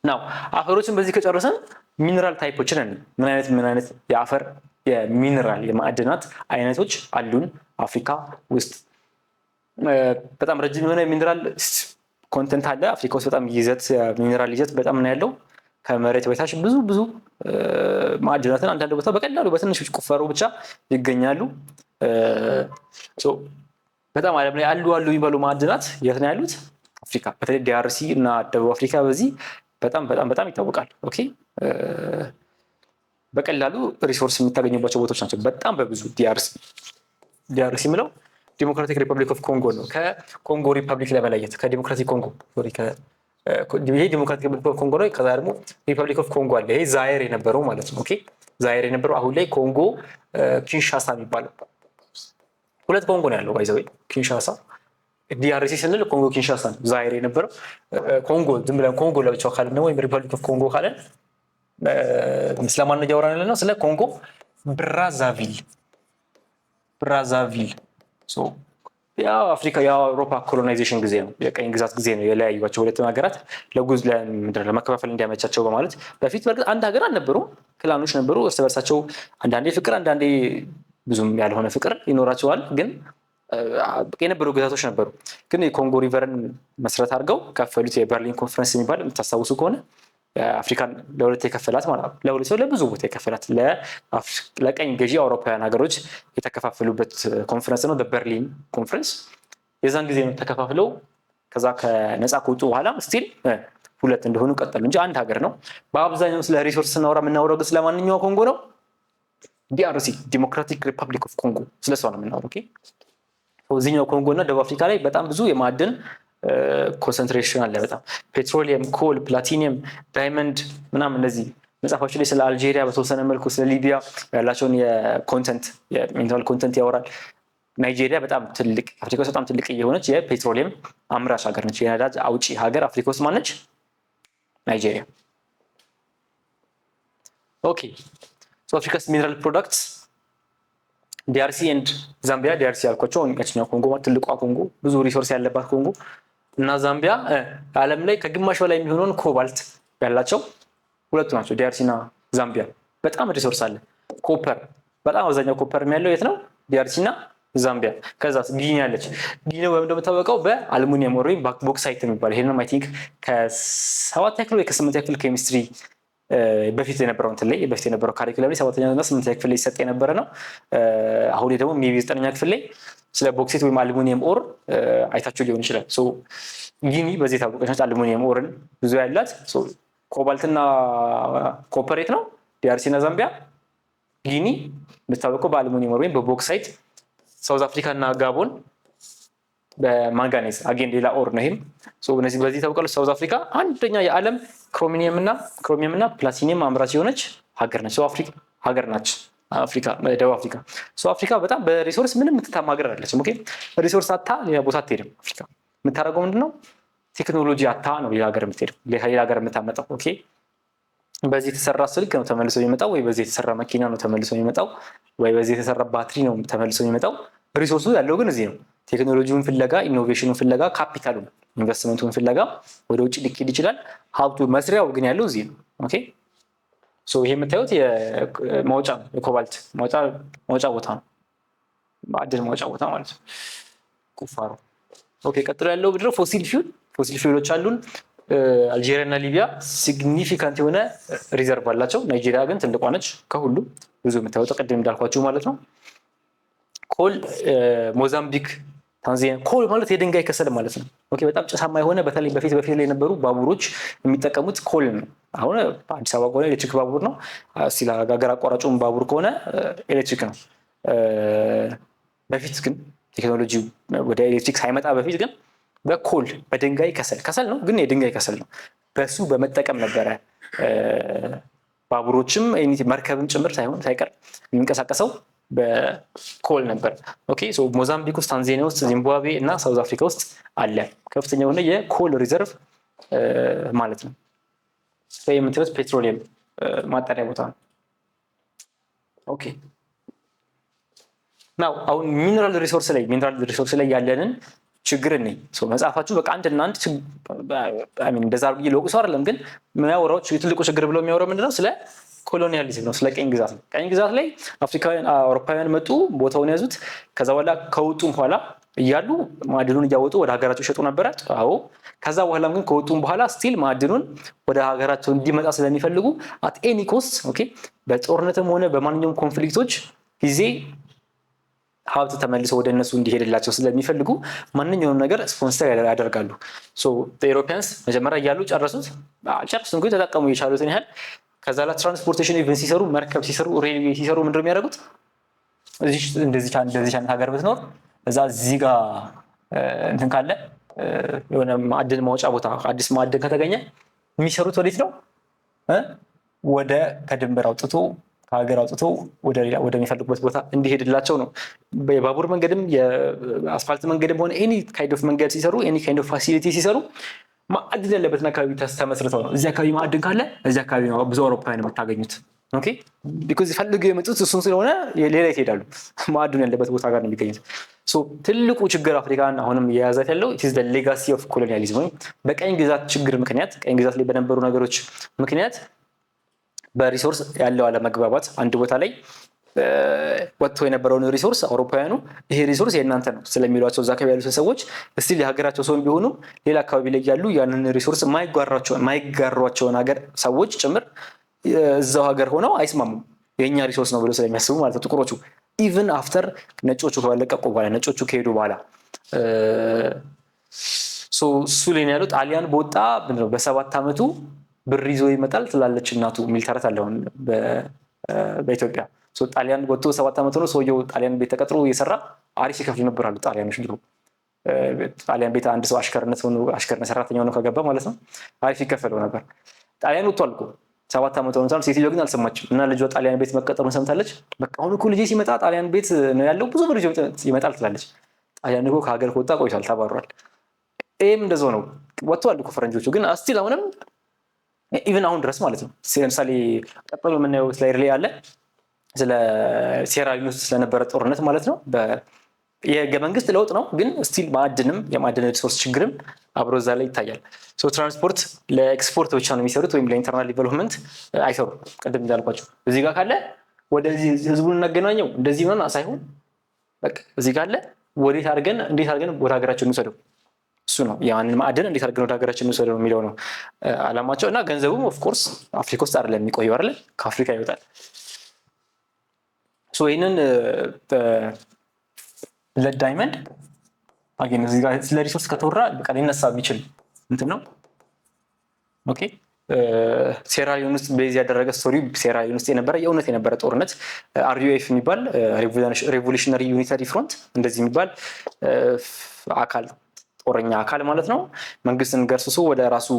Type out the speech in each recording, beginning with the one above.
ናው አፈሮችን በዚህ ከጨረሰን ሚነራል ታይፖችን ምን አይነት የአፈር የሚነራል የማዕድናት አይነቶች አሉን አፍሪካ ውስጥ በጣም ረጅም የሆነ ሚነራል ኮንተንት አለ አፍሪካ ውስጥ በጣም ይዘት ሚነራል ይዘት በጣም ነው ያለው ከመሬት በታች ብዙ ማዕድናትን አንዳንድ ቦታ በቀላሉ በትንሽ ቁፋሮ ብቻ ይገኛሉ በጣም ዓለም ላይ አሉ የሚባሉ ማዕድናት የት ነው ያሉት አፍሪካ በተለይ ዲአርሲ እና ደቡብ አፍሪካ በዚህ በጣም ይታወቃል ኦኬ በቀላሉ ሪሶርስ የምታገኙባቸው ቦታዎች ናቸው በጣም በብዙ ዲአርሲ ምለው ዲሞክራቲክ ሪፐብሊክ ኦፍ ኮንጎ ነው ከኮንጎ ሪፐብሊክ ለመለየት ከዲሞክራቲክ ኮንጎ ይሄ ዲሞክራቲክ ሪፐብሊክ ኦፍ ኮንጎ ነው ከዛ ደግሞ ሪፐብሊክ ኦፍ ኮንጎ አለ ይሄ ዛይር የነበረው ማለት ነው ኦኬ ዛይር የነበረው አሁን ላይ ኮንጎ ኪንሻሳ የሚባለው ሁለት ኮንጎ ነው ያለው ባይዘው ኪንሻሳ ዲአርሲ ስንል ኮንጎ ኪንሻሳ ነው ዛይር የነበረው ኮንጎ ዝም ብለን ኮንጎ ለብቻው ካልን ነው ወይ ሪፐብሊክ ኦፍ ኮንጎ ካልን ስለማን ነው ያወራን ያለነው ስለ ኮንጎ ብራዛቪል ያው አፍሪካ የአውሮፓ ኮሎናይዜሽን ጊዜ ነው የቀኝ ግዛት ጊዜ ነው የለያዩዋቸው ሁለት ሀገራት ለጉዝ ለመከፋፈል እንዲያመቻቸው በማለት በፊት በርግጥ አንድ ሀገር አልነበሩ ክላኖች ነበሩ እርስ በርሳቸው አንዳንዴ ፍቅር አንዳንዴ ብዙም ያልሆነ ፍቅር ይኖራቸዋል ግን የነበሩ ግዛቶች ነበሩ ግን የኮንጎ ሪቨርን መስረት አድርገው ከፈሉት የበርሊን ኮንፈረንስ የሚባል የምታስታውሱ ከሆነ አፍሪካን ለሁለት የከፈላት ማለት ነው ለሁለት ሰው ለብዙ ቦታ የከፈላት ለቀኝ ገዢ አውሮፓውያን ሀገሮች የተከፋፈሉበት ኮንፈረንስ ነው በርሊን ኮንፈረንስ የዛን ጊዜ ተከፋፍለው ከዛ ከነፃ ከወጡ በኋላ ስቲል ሁለት እንደሆኑ ቀጠሉ እንጂ አንድ ሀገር ነው በአብዛኛው ስለ ሪሶርስ ስናወራ የምናወራው ግን ስለማንኛው ኮንጎ ነው ዲአርሲ ዲሞክራቲክ ሪፐብሊክ ኦፍ ኮንጎ ስለሷ ነው የምናወራው ኦኬ እዚህኛው ኮንጎ እና ደቡብ አፍሪካ ላይ በጣም ብዙ የማዕድን ኮንሰንትሬሽን አለ በጣም ፔትሮሊየም ኮል ፕላቲኒየም ዳይመንድ ምናምን እነዚህ መጽሐፎች ላይ ስለ አልጄሪያ በተወሰነ መልኩ ስለ ሊቢያ ያላቸውን የኮንተንት የሚነራል ኮንተንት ያወራል ናይጄሪያ በጣም ትልቅ አፍሪካ ውስጥ በጣም ትልቅ የሆነች የፔትሮሊየም አምራች ሀገር ነች የነዳጅ አውጪ ሀገር አፍሪካ ውስጥ ማነች ናይጄሪያ ኦኬ ሶ አፍሪካስ ሚነራል ፕሮዳክትስ ዲአርሲ ኤንድ ዛምቢያ ዲአርሲ ያልኳቸው እንቀችኛው ኮንጎ ትልቋ ኮንጎ ብዙ ሪሶርስ ያለባት ኮንጎ እና ዛምቢያ ዓለም ላይ ከግማሽ በላይ የሚሆነውን ኮባልት ያላቸው ሁለቱ ናቸው ዲአርሲ እና ዛምቢያ በጣም ሪሶርስ አለ ኮፐር በጣም አብዛኛው ኮፐር የሚያለው የት ነው ዲአርሲ እና ዛምቢያ ከዛ ጊኒ ያለች ጊኒ ወይም እንደምታወቀው በአሉሚኒየም ወይም ቦክሳይት የሚባል ይሄንን አይ ቲንክ ከ7ኛ ክፍል ወይ ከ8ኛ ክፍል ኬሚስትሪ በፊት የነበረው እንትን ላይ በፊት የነበረው ካሪኩለም ላይ 7ኛ እና 8ኛ ክፍል ላይ ይሰጥ የነበረ ነው አሁን ደግሞ ሜቢ 9ኛ ክፍል ላይ ስለ ቦክሳይት ወይም አሉሚኒየም ኦር አይታችሁ ሊሆን ይችላል ሶ ጊኒ በዚህ ታወቀች ነች አሉሚኒየም ኦርን ብዙ ያላት ሶ ኮባልትና ኮፐሬት ነው ዲአርሲ እና ዛምቢያ ጊኒ የምታወቀው በአሉሚኒየም ኦር ወይም በቦክሳይት ሳውዝ አፍሪካ እና ጋቦን በማንጋኔዝ አጌን ሌላ ኦር ነው ይሄም ሶ እነዚህ በዚህ ታወቀው ሳውዝ አፍሪካ አንደኛ የዓለም ክሮሚየም እና ፕላቲኒየም አምራች የሆነች ሀገር ነች ሶ አፍሪካ ሀገር ናች አፍሪካ ደቡብ አፍሪካ ሶ አፍሪካ በጣም በሪሶርስ ምንም የምትታማ ሀገር አይደለችም ኦኬ ሪሶርስ አታ ሌላ ቦታ አትሄድም አፍሪካ የምታደርገው ምንድነው ቴክኖሎጂ አታ ነው ሌላ ሀገር የምትሄደው ሌላ ሀገር የምታመጣው ኦኬ በዚህ የተሰራ ስልክ ነው ተመልሶ የሚመጣው ወይ በዚህ የተሰራ መኪና ነው ተመልሶ የሚመጣው ወይ በዚህ የተሰራ ባትሪ ነው ተመልሶ የሚመጣው ሪሶርሱ ያለው ግን እዚህ ነው ቴክኖሎጂውን ፍለጋ ኢኖቬሽኑን ፍለጋ ካፒታሉን ኢንቨስትመንቱን ፍለጋ ወደ ውጭ ሊሄድ ይችላል ሀብቱ መስሪያው ግን ያለው እዚህ ነው ኦኬ ሶ ይሄ የምታዩት የማውጫ የኮባልት ማውጫ ቦታ ነው ማዕድን ማውጫ ቦታ ማለት ነው ቁፋሮ ኦኬ ቀጥሎ ያለው ብድሮ ፎሲል ፊውሎች አሉን አልጄሪያ እና ሊቢያ ሲግኒፊካንት የሆነ ሪዘርቭ አላቸው ናይጄሪያ ግን ትልቋ ነች ከሁሉ ብዙ የምታዩት ቀደም እንዳልኳችሁ ማለት ነው ኮል ሞዛምቢክ ታንዛኒያ ኮል ማለት የድንጋይ ከሰል ማለት ነው ኦኬ በጣም ጭሳማ የሆነ በተለይ በፊት ላይ የነበሩ ባቡሮች የሚጠቀሙት ኮል ነው አሁን አዲስ አበባ ከሆነ ኤሌክትሪክ ባቡር ነው ሲላ ሀገር አቋራጩን ባቡር ከሆነ ኤሌክትሪክ ነው በፊት ግን ቴክኖሎጂ ወደ ኤሌክትሪክ ሳይመጣ በፊት ግን በኮል በድንጋይ ከሰል ነው ግን የድንጋይ ከሰል ነው በሱ በመጠቀም ነበረ ባቡሮችም መርከብም ጭምር ሳይቀር የሚንቀሳቀሰው በኮል ነበር ኦኬ ሶ ሞዛምቢክ ውስጥ ታንዛኒያ ውስጥ ዚምባብዌ እና ሳውዝ አፍሪካ ውስጥ አለ ከፍተኛ የሆነ የኮል ሪዘርቭ ማለት ነው የምትሉት ፔትሮሊየም ማጣሪያ ቦታ ነው ኦኬ ናው አሁን ሚነራል ሪሶርስ ላይ ያለንን ችግር ነኝ መጽሐፋችሁ በቃ አንድና አንድ እንደዛ ይለውቁ ሰው አይደለም ግን የሚያወራው ትልቁ ችግር ብለው የሚያወራው ምንድነው ስለ ኮሎኒያሊዝም ነው ስለ ቀኝ ግዛት ነው ቀኝ ግዛት ላይ አፍሪካውያን አውሮፓውያን መጡ ቦታውን ያዙት ከዛ በኋላ ከወጡ በኋላ እያሉ ማዕድኑን እያወጡ ወደ ሀገራቸው ሸጡ ነበር አዎ ከዛ በኋላም ግን ከወጡም በኋላ ስቲል ማዕድኑን ወደ ሀገራቸው እንዲመጣ ስለሚፈልጉ at any cost ኦኬ በጦርነትም ሆነ በማንኛውም ኮንፍሊክቶች ጊዜ ሀብት ተመልሶ ወደ እነሱ እንዲሄድላቸው ስለሚፈልጉ ማንኛውንም ነገር ስፖንሰር ያደርጋሉ ሶ ኢሮፒያንስ መጀመሪያ እያሉ ጨረሱት አልጨረሱም ግን ተጠቀሙ የቻሉትን ያህል ከዛ ላይ ትራንስፖርቴሽን ኢቨን ሲሰሩ መርከብ ሲሰሩ ሬልዌይ ሲሰሩ ምንድነው የሚያደርጉት እንደዚህ ቻን ሀገር ብትኖር እዛ እዚህ ጋር እንትን ካለ የሆነ ማዕድን ማውጫ ቦታ አዲስ ማዕድን ከተገኘ የሚሰሩት ወዴት ነው ወደ ከድንበር አውጥቶ ከሀገር አውጥቶ ወደሚፈልጉበት ቦታ እንዲሄድላቸው ነው የባቡር መንገድም የአስፋልት መንገድም ሆነ ኤኒ ካይንድ ኦፍ መንገድ ሲሰሩ ኤኒ ካይንድ ኦፍ ፋሲሊቲ ሲሰሩ ማዕድን ያለበትን አካባቢ ተመስርተው ነው እዚህ አካባቢ ማዕድን ካለ እዚህ አካባቢ ነው ብዙ አውሮፓውያን የምታገኙት ኦኬ ቢኮዝ ፈልገው የመጡት እሱን ስለሆነ ሌላ ይሄዳሉ ማዕድን ያለበት ቦታ ጋር ነው የሚገኙት ሶ ትልቁ ችግር አፍሪካን አሁንም የያዛት ያለው it is the legacy of colonialism በቀኝ ግዛት ችግር ምክንያት ቀኝ ግዛት ላይ በነበሩ ነገሮች ምክንያት በሪሶርስ ያለው አለመግባባት አንድ ቦታ ላይ ወጥቶ የነበረውን ሪሶርስ አውሮፓውያኑ ይሄ ሪሶርስ የእናንተ ነው ስለሚሏቸው እዛ አካባቢ ያሉ ሰዎች እስቲ የሀገራቸው ሰው ቢሆኑ ሌላ አካባቢ ላይ ያሉ ያንን ሪሶርስ ማይጋሯቸውን ሀገር ሰዎች ጭምር እዛው ሀገር ሆነው አይስማሙም የኛ ሪሶርስ ነው ብሎ ስለሚያስቡ ማለት ነው ጥቁሮቹ ኢቭን አፍተር ነጮቹ ከለቀቁ በኋላ ነጮቹ ከሄዱ በኋላ ሱ ላይ ያለው ጣሊያን በወጣ ምንድነው በ7 ዓመቱ ብር ይዞ ይመጣል ትላለች እናቱ የሚል ተረት አለ በኢትዮጵያ ጣሊያን ወጥቶ 7 ዓመቱ ነው ሰውየው ጣሊያን ቤት ተቀጥሮ እየሰራ አሪፍ ይከፍሉ ነበር አሉ ጣሊያኖች ድሮ ጣሊያን ቤት አንድ ሰው አሽከርነት ሰራተኛ ሆኖ ከገባ ማለት ነው አሪፍ ይከፈለው ነበር ጣሊያን ወጥቷል እኮ 7 ዓመት ሆኖታል ሴትዮ ግን አልሰማችም እና ልጇ ጣሊያን ቤት መቀጠሩን ሰምታለች በቃ አሁን እኮ ልጄ ሲመጣ ጣሊያን ቤት ነው ያለው ብዙ ብር ይመጣል ትላለች ጣሊያን እኮ ከሀገር ከወጣ ቆይቷል ተባሯል ኤም እንደዛው ነው ወጥቷል እኮ ፈረንጆቹ ግን አስቲል አሁንም ኢቭን አሁን ድረስ ማለት ነው ለምሳሌ ቀጥሎ የምናየው ስላይድ ላይ ያለ ስለ ሴራሊዮን ውስጥ ስለነበረ ጦርነት ማለት ነው የህገ መንግስት ለውጥ ነው ግን ስቲል ማዕድንም የማዕድን ሪሶርስ ችግርም አብሮ እዛ ላይ ይታያል ትራንስፖርት ለኤክስፖርት ብቻ ነው የሚሰሩት ወይም ለኢንተርናል ዲቨሎፕመንት አይሰሩ ቅድም እንዳልኳቸው እዚህ ጋር ካለ ወደዚህ ህዝቡን እናገናኘው እንደዚህ ሆነ ሳይሆን በቃ እዚህ ጋር አለ እንዴት አድርገን ወደ ሀገራችን እንሰደው እሱ ነው ያንን ማዕድን እንዴት አድርገን ወደ ሀገራችን እንሰደው የሚለው ነው አላማቸው እና ገንዘቡም ኦፍ ኮርስ አፍሪካ ውስጥ አይደለም የሚቆየው አይደል ከአፍሪካ ይወጣል ይህንን ብለድ ዳይመንድ አገኝ እዚህ ጋር ስለ ሪሶርስ ከተወራ በቃ ሊነሳ የሚችል እንትን ነው ኦኬ ሴራሊዮን ውስጥ ቤዝ ያደረገ ስቶሪ ሴራሊዮን ውስጥ የእውነት የነበረ ጦርነት RUF የሚባል ሬቮሉሽነሪ ዩኒታሪ ፍሮንት እንደዚህ የሚባል አካል ጦረኛ አካል ማለት ነው መንግስትን ገርስሶ ወደ ራሱ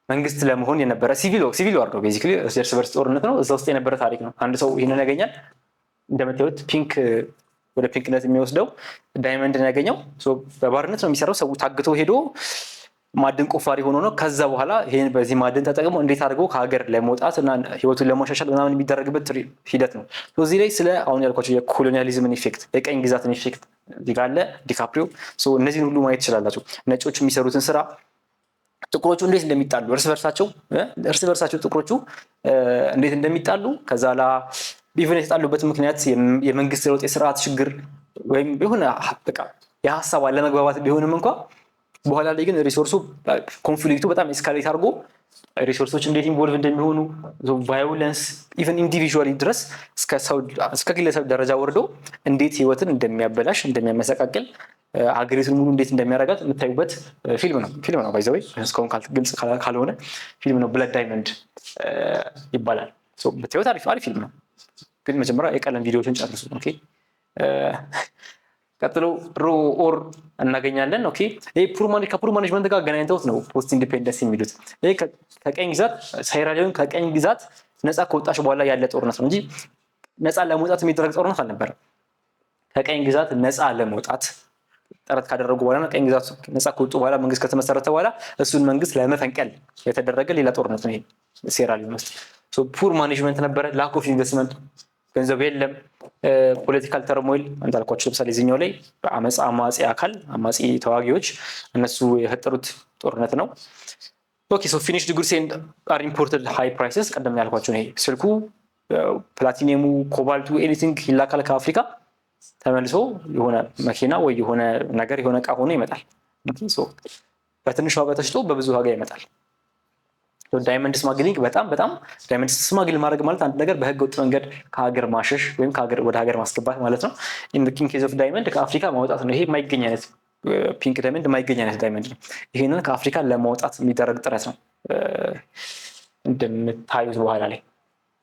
መንግስት ለመሆን የነበረ ሲቪል ዋር ነው ቤዚክሊ እርስ በርስ ጦርነት ነው እዛ ውስጥ የነበረ ታሪክ ነው አንድ ሰው ይሄንን ያገኛል እንደምታዩት ፒንክ ወደ ፒንክነት የሚወስደው ዳይመንድን ያገኘው በባርነት ነው የሚሰራው ሰው ታግቶ ሄዶ ማዕድን ቆፋሪ ሆኖ ነው ከዛ በኋላ ይሄን በዚህ ማዕድን ተጠቅሞ እንዴት አድርገው ከሀገር ለመውጣት እና ህይወቱን ለማሻሻል ምናምን የሚደረግበት ሂደት ነው እዚህ ላይ ስለ አሁን ያልኳቸው የኮሎኒያሊዝምን ኢፌክት የቀኝ ግዛትን ኢፌክት ዲጋለ ዲካፕሪዮ እነዚህን ሁሉ ማየት ይችላላችሁ ነጮች የሚሰሩትን ስራ ጥቁሮቹ እንዴት እንደሚጣሉ እርስ በርሳቸው ጥቁሮቹ እንዴት እንደሚጣሉ ከዛ ኢቨን የተጣሉበት ምክንያት የመንግስት ለውጥ የስርዓት ችግር ወይም የሆነ በቃ የሀሳብ አለመግባባት ቢሆንም እንኳን በኋላ ላይ ግን ሪሶርሱ ኮንፍሊክቱ በጣም ኤስካሌት አድርጎ ሪሶርሶች እንዴት ኢንቮልቭ እንደሚሆኑ ቫዮለንስ ኢቨን ኢንዲቪጁዋሊ ድረስ እስከ ግለሰብ ደረጃ ወርዶ እንዴት ህይወትን እንደሚያበላሽ እንደሚያመሰቃቅል ሀገሪቱን ሙሉ እንዴት እንደሚያረጋት የምታዩበት ፊልም ነው ባይ ዘ ወይ እስካሁን ግልጽ ካልሆነ ፊልም ነው ብለድ ዳይመንድ ይባላል ብታዩት አሪፍ ፊልም ነው ግን መጀመሪያ የቀለም ቪዲዮዎችን ጨርሱ ኦኬ ቀጥሎ ሮ ኦር እናገኛለን ኦኬ ይሄ ከፑር ማኔጅመንት ጋር ገናኝተውት ነው ፖስት ኢንዲፔንደንስ የሚሉት ይሄ ከቀኝ ግዛት ሴራሊዮን ከቀኝ ግዛት ነፃ ከወጣች በኋላ ያለ ጦርነት ነው እንጂ ነፃ ለመውጣት የሚደረግ ጦርነት አልነበረም ከቀኝ ግዛት ነፃ ለመውጣት ጥረት ካደረጉ በኋላ ቀኝ ግዛት ነፃ ከወጡ በኋላ መንግስት ከተመሰረተ በኋላ እሱን መንግስት ለመፈንቀል የተደረገ ሌላ ጦርነት ነው ይሄ ሴራሊዮን ውስጥ ፑር ማኔጅመንት ነበረ ላክ ኦፍ ኢንቨስትመንት ገንዘብ የለም። ፖለቲካል ተርሞይል እንዳልኳቸው ለምሳሌ እዚህኛው ላይ አማጺ አካል አማጺ ተዋጊዎች እነሱ የፈጠሩት ጦርነት ነው። ኦኬ ሶ ፊኒሽድ ጉድስ ኤንድ አር ኢምፖርትድ ሃይ ፕራይሰስ ቀደም ያልኳቸው ነው። ስልኩ ፕላቲኒየሙ ኮባልቱ ኤኒቲንግ ይላካል ከአፍሪካ ተመልሶ የሆነ መኪና ወይ የሆነ ነገር የሆነ እቃ ሆኖ ይመጣል። ሶ በትንሽ ዋጋ ተሽጦ በብዙ ዋጋ ይመጣል። ዳይመንድ ስማግሊንግ በጣም ዳይመንድ ስማግል ማድረግ ማለት አንድ ነገር በህገ ወጥ መንገድ ከሀገር ማሸሽ ወይም ወደ ሀገር ማስገባት ማለት ነው። ኢን ኪንግ ኬዝ ኦፍ ዳይመንድ ከአፍሪካ ማውጣት ነው። ይሄ የማይገኝ አይነት ፒንክ ዳይመንድ የማይገኝ አይነት ዳይመንድ ነው። ይሄንን ከአፍሪካ ለማውጣት የሚደረግ ጥረት ነው እንደምታዩት በኋላ ላይ።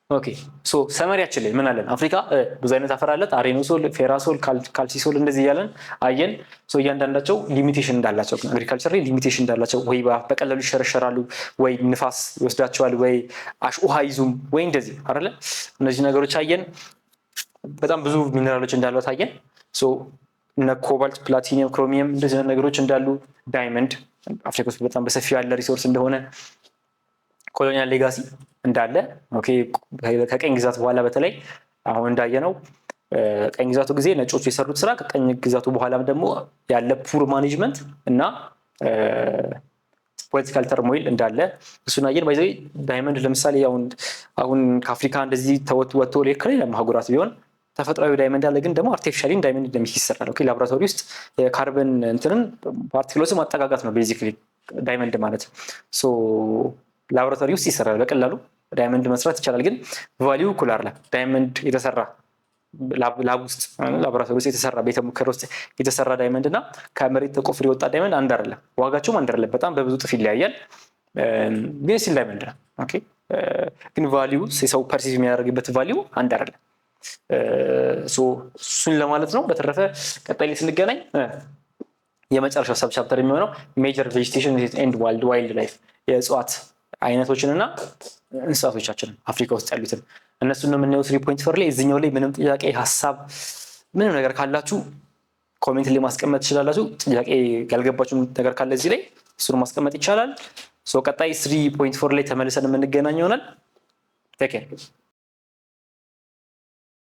ኦኬ ሶ ሰመሪያችን ላይ ምን አለን? አፍሪካ ብዙ አይነት አፈር አላት። አሬኖሶል፣ ፌራሶል፣ ካልሲሶል እንደዚህ እያለን አየን። ሶ እያንዳንዳቸው ሊሚቴሽን እንዳላቸው አግሪካልቸር ላይ ሊሚቴሽን እንዳላቸው ወይ በቀላሉ ይሸረሸራሉ፣ ወይ ንፋስ ይወስዳቸዋል፣ ወይ ውሃ ይዙም፣ ወይ እንደዚህ አይደለ? እነዚህ ነገሮች አየን። በጣም ብዙ ሚነራሎች እንዳሉት አየን። ሶ እነ ኮባልት፣ ፕላቲኒየም፣ ክሮሚየም እንደዚህ ነገሮች እንዳሉ፣ ዳይመንድ አፍሪካ ውስጥ በጣም በሰፊው ያለ ሪሶርስ እንደሆነ፣ ኮሎኒያል ሌጋሲ እንዳለ ኦኬ ከቀኝ ግዛት በኋላ በተለይ አሁን እንዳየነው ቀኝ ግዛቱ ጊዜ ነጮቹ የሰሩት ስራ ከቀኝ ግዛቱ በኋላም ደግሞ ያለ ፑር ማኔጅመንት እና ፖለቲካል ተርሞይል እንዳለ እሱን አየን። ባይዘይ ዳይመንድ ለምሳሌ አሁን ከአፍሪካ እንደዚህ ወጥቶ ከሌላ አህጉራት ቢሆን ተፈጥሯዊ ዳይመንድ አለ፣ ግን ደግሞ አርቲፊሻሊ ዳይመንድ እንደሚስ ይሰራል። ኦኬ ላቦራቶሪ ውስጥ የካርበን እንትንን ፓርቲክሎችን ማጠጋጋት ነው ቤዚክሊ ዳይመንድ ማለት። ሶ ላቦራቶሪ ውስጥ ይሰራል፣ በቀላሉ ዳይመንድ መስራት ይቻላል። ግን ቫሊዩ እኩል አይደለም። ዳይመንድ የተሰራ ላብ ውስጥ ላቦራቶሪ ውስጥ የተሰራ ቤተ ሙከራ ውስጥ የተሰራ ዳይመንድ እና ከመሬት ተቆፍሮ የወጣ ዳይመንድ አንድ አይደለም። ዋጋቸውም አንድ አይደለም። በጣም በብዙ ጥፍ ይለያያል። ግን ሲል ዳይመንድ ነው። ኦኬ ግን ቫሊዩ ሰው ፐርሲቭ የሚያደርግበት ቫሊዩ አንድ አይደለም። እሱን ለማለት ነው። በተረፈ ቀጣይ ላይ ስንገናኝ የመጨረሻው ሰብ ቻፕተር የሚሆነው ሜጀር ቬጂቴሽን ኤንድ ዋይልድ ላይፍ የእጽዋት አይነቶችን እና እንስሳቶቻችንን አፍሪካ ውስጥ ያሉትን እነሱን ነው የምናየው 3.4 ላይ። እዚህኛው ላይ ምንም ጥያቄ ሀሳብ ምንም ነገር ካላችሁ ኮሜንት ላይ ማስቀመጥ ትችላላችሁ። ጥያቄ ያልገባችሁ ነገር ካለ እዚህ ላይ እሱን ማስቀመጥ ይቻላል። ቀጣይ 3.4 ላይ ተመልሰን የምንገናኝ ይሆናል። ቴክ ኬር።